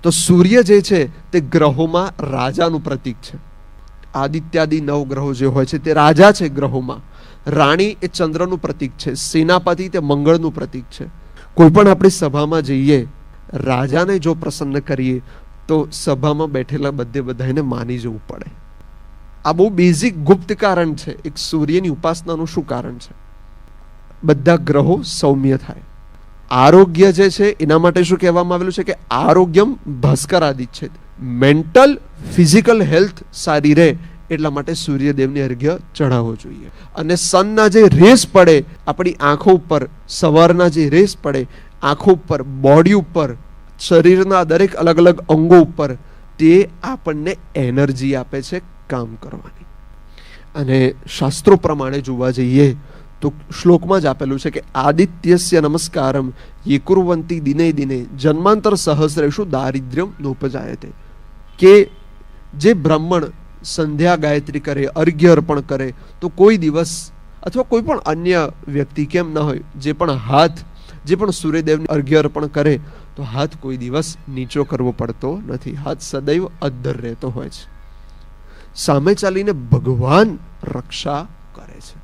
તો સૂર્ય જે છે તે ગ્રહોમાં રાજાનું પ્રતીક છે. આદિત્યાદિ 9 ગ્રહો જે હોય છે તે રાજા છે ગ્રહોમાં. રાણી એ ચંદ્રનું પ્રતીક છે. સેનાપતિ તે મંગળનું પ્રતીક છે. કોઈ પણ આપણી સભામાં જઈએ, રાજાને જો પ્રસન્ન કરીએ તો સભામાં બેઠેલા બધાને માની જવું પડે. આ બહુ બેઝિક ગુપ્ત કારણ છે. એક સૂર્યની ઉપાસનાનું શું કારણ છે? બધા ગ્રહો સૌમ્ય થાય. આરોગ્ય જે છે એના માટે શું કહેવામાં આવેલું છે કે આરોગ્યમ ભાસ્કરાદિત છે. મેન્ટલ ફિઝિકલ હેલ્થ સારી રહે એટલા માટે સૂર્યદેવને અર્ઘ્ય ચઢાવવો જોઈએ. અને સનના જે રેસ પડે આપણી આંખો ઉપર, સવારના જે રેસ પડે આંખો ઉપર, બોડી ઉપર, શરીરના દરેક અલગ અલગ અંગો ઉપર, તે આપણને એનર્જી આપે છે કામ કરવાની. અને શાસ્ત્રો પ્રમાણે જોવા જઈએ તો શ્લોકમાં જ આપેલું છે કે આદિત્યસ્ય નમસ્કારમ યે કુર્વંતિ દિને દિને જન્માંતર સહસ્રેષુ દારિદ્ર્યમ નોપજાયતે. કે જે બ્રાહ્મણ સંધ્યા ગાયત્રી કરે, અર્ઘ્ય અર્પણ કરે, તો કોઈ દિવસ અથવા કોઈ પણ અન્ય વ્યક્તિ કેમ ન હોય, જે પણ સૂર્યદેવને અર્ઘ્ય અર્પણ કરે તો હાથ કોઈ દિવસ નીચો કરવો પડતો નથી. હાથ સદૈવ અદ્ધર રહેતો હોય છે. સામે ચાલીને ભગવાન રક્ષા કરે છે.